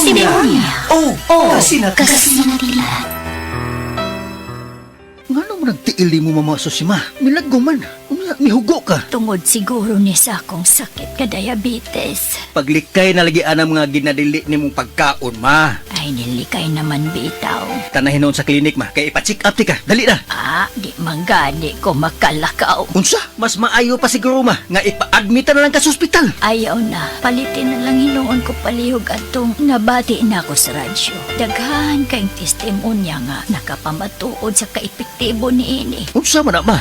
Simonia. Kasinatilan. Kasinatilan. Ngano mo nagtiili mo mama Susima? Milaggo man. Mihugo ka. Tungod siguro ni sa akong sakit ka diabetes. Paglikay na lagi anang mga ginadili ni mong pagkaon, ma. Ay nilikay naman bitaw. Tanahin noon sa klinik, ma. Kaya ipa-check up ti ka. Dali na. Di manggani ko makalakaw. Unsa? Mas maayo pa siguro, ma. Nga ipa-admita na lang ka sa ospital. Ayaw na. Palitin na lang hinuon ko palihog atong nabati na ako sa radyo. Daghan kayong testimonya nga nakapamatuod sa kaepektibo ni ini. Unsa man na, ma?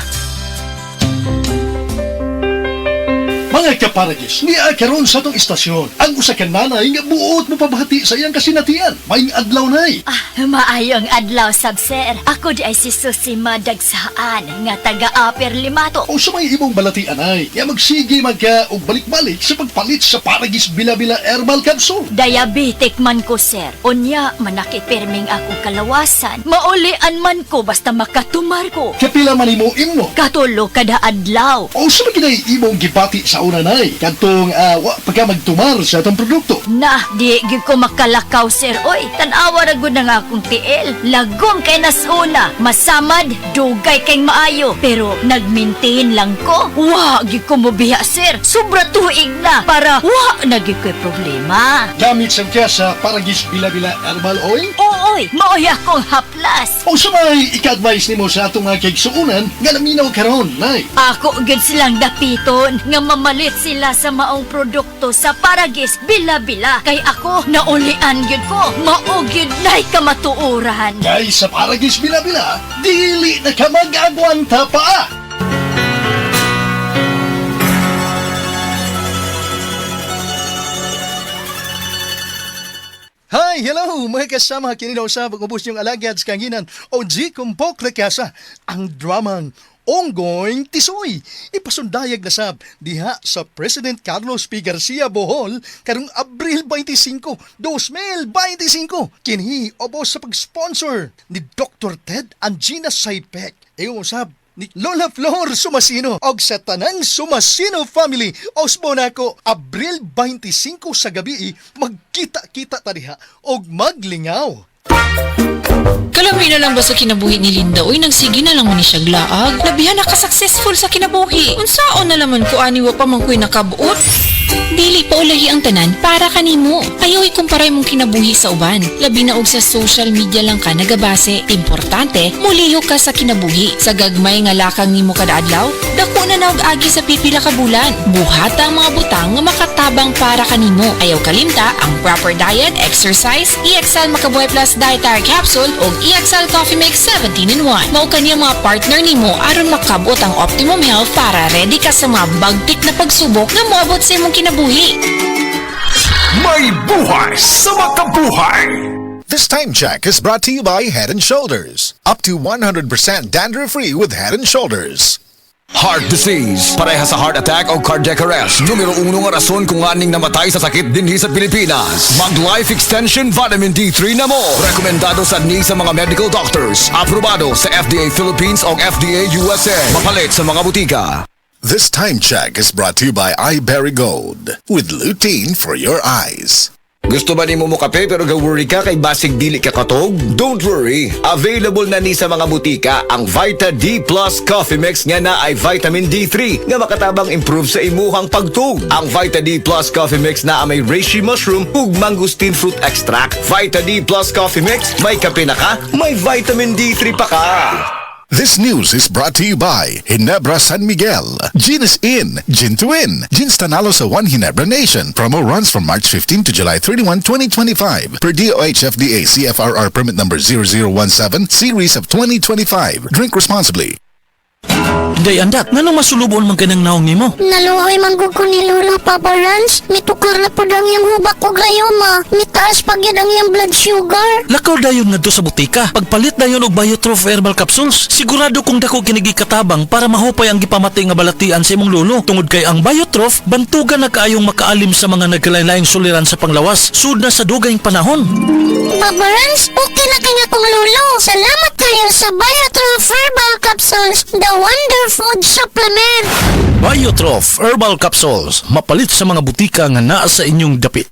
Mga kaparagis, niya karon sa tong istasyon. Ang usa ka nanay nga buot mo pabahati sa iyang kasinatian. Maing adlaw nay. Maayong adlaw sab sir. Ako di ay si Susima Dagsaan nga taga-Upper Limato. O sa may imong balatian ay, nga magsige magka og balik-balik sa pagpalit sa Paragis Bila-Bila Herbal Capsule. Diabetic man ko sir. Unya manakipirming akong kalawasan. Maulian man ko basta makatumar ko. Kapila man imo imno. Katulo kada adlaw. O sa mga imong gibati sa una nay, kantong wa pagka magtumar sa atong produkto. Nah, di gyud ko makalakaw sir. Oy, tan-awa ra gud na nga akong tiil. Lagom kay nasuna. Masamad, dugay kay maayo. Pero nag-maintain lang ko. Wa gyud ko mobiya sir. Sobra tuig na para wa na gyud ko'y problema. Gamit sa kaya sa Paragis Bila-Bila Herbal Oil. Oy, maoy akong haplas. O sa may ika-advise nimo sa atong mga kaigsuunan nga naminaw karon nay. Ako gyud silang dapiton nga mamalit sila sa maong produkto sa Paragis Bila-Bila. Kay ako naulian gyud ko. Mao gyud nay kamatuoran. Kay sa Paragis Bila-Bila, dili na ka mag-agwanta pa. Hi, hello mga kasama kininaw sa pag-ubos yung alagad sa kanginan o G. Kumpok na kasa ang dramang Onggoing Tisoy. Ipasundayag na sab diha sa President Carlos P. Garcia Bohol karong Abril 25, 2025. Kini obos sa pag-sponsor ni Dr. Ted Angina Saipec. Eyo sab ni Lola Flor Sumasino og sa tanang Sumasino family. Osmo na ko Abril 25 sa gabi magkita-kita ta diha og maglingaw. Kalami na lang ba sa kinabuhi ni Linda? Uy, nagsige na lang mo ni siya glaag. Labihan na ka-successful sa kinabuhi. Unsaon na laman ko aniwa pa man ko'y nakabuot? Dili pa ulahi ang tanan para kanimo. Ayaw ikumparay mong kinabuhi sa uban. Labi na og sa social media lang ka nagabase. Importante, muliho ka sa kinabuhi. Sa gagmay nga lakang nimo kada adlaw, dako na naog agi sa pipila ka bulan. Buhata ang mga butang nga makatabang para kanimo. Ayaw kalimta ang proper diet, exercise, EXL Makabuhay Plus Dietary Capsule o EXL Coffee Mix 17-in-1. Mao kaniya mga partner nimo aron makabot ang optimum health para ready ka sa mga bagtik na pagsubok na moabot sa imong kinabuhi. May buhay sa makabuhay! This time check is brought to you by Head & Shoulders. Up to 100% dandruff-free with Head & Shoulders. Heart disease, parehas sa heart attack o cardiac arrest. Numero 1 nga rason kung aning namatay sa sakit dinhi sa Pilipinas. Mag-Life Extension Vitamin D3 na mo. Rekomendado sa ni sa mga medical doctors. Aprobado sa FDA Philippines o FDA USA. Mapalit sa mga butika. This time check is brought to you by iBerry Gold with lutein for your eyes. Gusto ba ni mo kape pero ga-worry ka kay basig dili ka katog? Don't worry! Available na ni sa mga butika ang Vita D Plus Coffee Mix nga na ay vitamin D3 nga makatabang improve sa imuhang pagtug. Ang Vita D Plus Coffee Mix na may reishi mushroom ug mangosteen fruit extract. Vita D Plus Coffee Mix, may kape na ka, may vitamin D3 pa ka! This news is brought to you by Ginebra San Miguel. Gin is in, Gin to win. Gin's Tanalo sa One Ginebra Nation. Promo runs from March 15 to July 31, 2025. Per DOH FDA CFRR permit number 0017 series of 2025. Drink responsibly. Day andak, nanong masulubon man ka ng naong nimo? Naluoy manggug ko ni Lola Papa Rans. Mitukar na po ang iyang hubak ko gayoma. Mitaas pag yan ang iyang blood sugar. Lakaw dayon nga do sa butika. Pagpalit dayon og Biotroph Herbal Capsules. Sigurado kung dako kinigi katabang para mahupay ang gipamatay nga balatian sa imong lolo. Tungod kay ang Biotroph, bantugan na kaayong makaalim sa mga nagkalain-laing suliran sa panglawas. Sud na sa dugayng panahon. Papa Rans, okay na kanya kong lolo. Salamat kayo sa Biotroph Herbal Capsules. The Wonder Food Supplement. Biotroph Herbal Capsules. Mapalit sa mga butika nga naa sa inyong dapit.